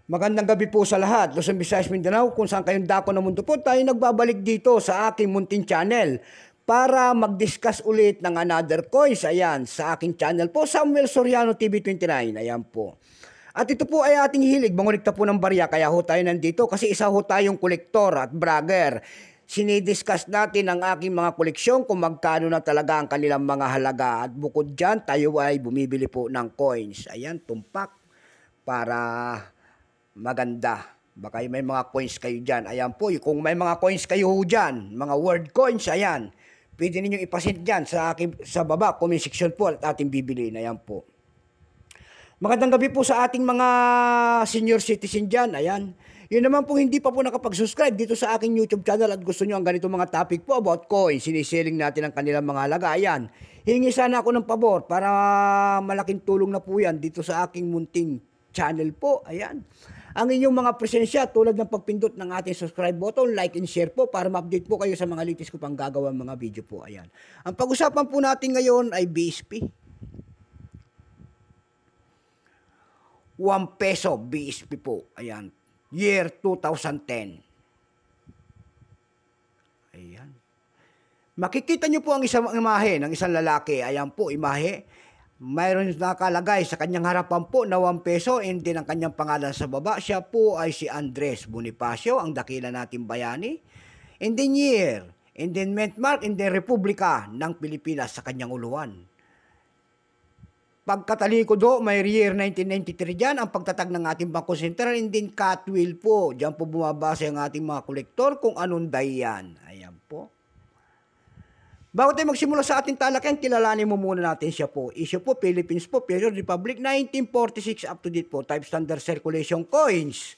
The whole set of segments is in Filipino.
Magandang gabi po sa lahat. Luzon, Visayas, Mindanao, kung saan kayong dako ng mundo po, tayo nagbabalik dito sa aking munting channel para mag-discuss ulit ng another coins. Ayan, sa aking channel po, Samuel Soriano TV 29. Ayan po. At ito po ay ating hilig, mangulikta po ng barya, kaya ho tayo nandito kasi isa ho tayong kolektor at bragger. Sinidiscuss natin ang aking mga koleksyon kung magkano na talaga ang kanilang mga halaga. At bukod dyan, tayo ay bumibili po ng coins. Ayan, tumpak para maganda. Baka may mga coins kayo dyan. Ayan po, kung may mga coins kayo dyan, mga word coins, ayan, pwede ninyong ipasend dyan sa baba, comment section po at ating bibiliin. Ayan po. Magandang gabi po sa ating mga senior citizen dyan. Ayan. Yun naman po hindi pa po nakapag-subscribe dito sa aking YouTube channel at gusto nyo ang ganito mga topic po about coins. Siniselling natin ang kanilang mga halaga. Ayan. Hingi sana ako ng pabor para malaking tulong na po yan dito sa aking munting channel po. Ayan. Ang inyong mga presensya tulad ng pagpindot ng ating subscribe button, like and share po para ma-update po kayo sa mga latest ko pang gagawang mga video po. Ayan. Ang pag-usapan po natin ngayon ay BSP. 1 peso BSP po. Ayan. Year 2010. Ayan. Makikita nyo po ang isang imahe ng isang lalaki. Ayan po, imahe. Mayroon nakalagay sa kanyang harapan po na 1 peso and din ang kanyang pangalan sa baba. Siya po ay si Andres Bonifacio, ang dakila nating bayani. And then year, and then mint mark, and then Republika ng Pilipinas sa kanyang uluhan. Pagkatalikod do, may year 1993 dyan, ang pagtatag ng ating Bangko Sentral, and then Catwill po. Diyan po bumabase ang ating mga kolektor kung anong dayan. Ayan po. Bago tayo magsimula sa ating talakayan, kilalanin mo muna natin siya po. Issue po, Philippines po, Period Republic, 1946 up to date po, type standard circulation coins.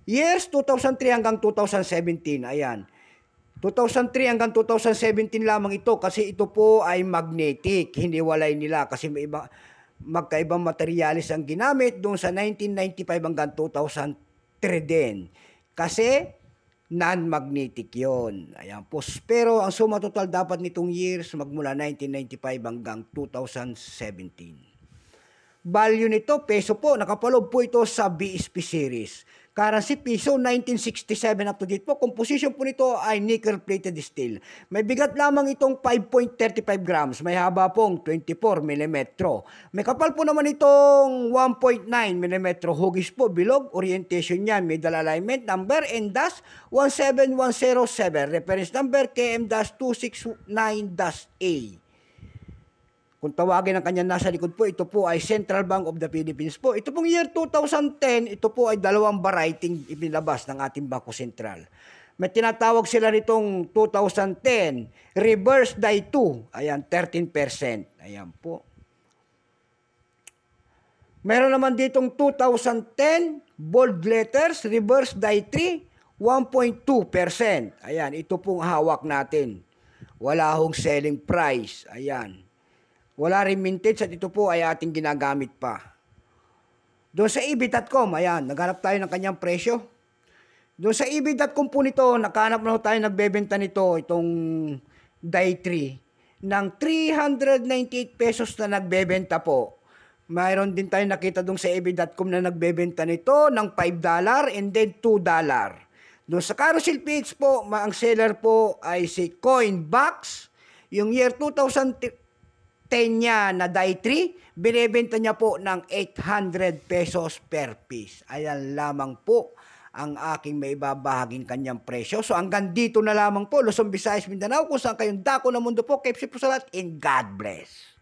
Years 2003 hanggang 2017, ayan. 2003 hanggang 2017 lamang ito kasi ito po ay magnetic, hindi walay nila kasi may magkaibang materialis ang ginamit doon sa 1995 hanggang 2003 din. Kasi non-magnetic yon. Ayan po. Pero ang suma total dapat nitong years magmula 1995 hanggang 2017. Value nito, peso po. Nakapalob po ito sa BSP series. Currency piso, 1967 up to date po. Composition po nito ay nickel-plated steel. May bigat lamang itong 5.35 grams. May haba pong 24 mm. May kapal po naman itong 1.9 mm. Hugis po, bilog. Orientation niya, middle alignment number N-17107. Reference number KM-269-A. Kung tawagin ang kanya nasa likod po, ito po ay Central Bank of the Philippines po. Ito pong year 2010, ito po ay dalawang variety ipinabas ng ating Bangko Sentral. May tinatawag sila nitong 2010, reverse die 2, ayan, 13%. Ayan po. Meron naman ditong 2010, bold letters, reverse die 3, 1.2%. Ayan, ito pong hawak natin. Wala hong selling price. Ayan. Wala rin mintage at ito po ay ating ginagamit pa. Doon sa ebit.com, ayan, naghanap tayo ng kanyang presyo. Doon sa ebit.com po nito, nakahanap na tayo, nagbebenta nito, itong die 3, ng 398 pesos na nagbebenta po. Mayroon din tayo nakita doon sa ebit.com na nagbebenta nito ng $5 and then $2. Doon sa carousel page po, ang seller po ay si Coinbox. Yung year 2010 niya na die 3, binebenta niya po ng 800 pesos per piece. Ayan lamang po ang aking may babahaging kanyang presyo. So hanggang dito na lamang po, Luzon, Visayas, Mindanao, kung saan kayong dako ng mundo po. Keep safe po sa lahat and God bless.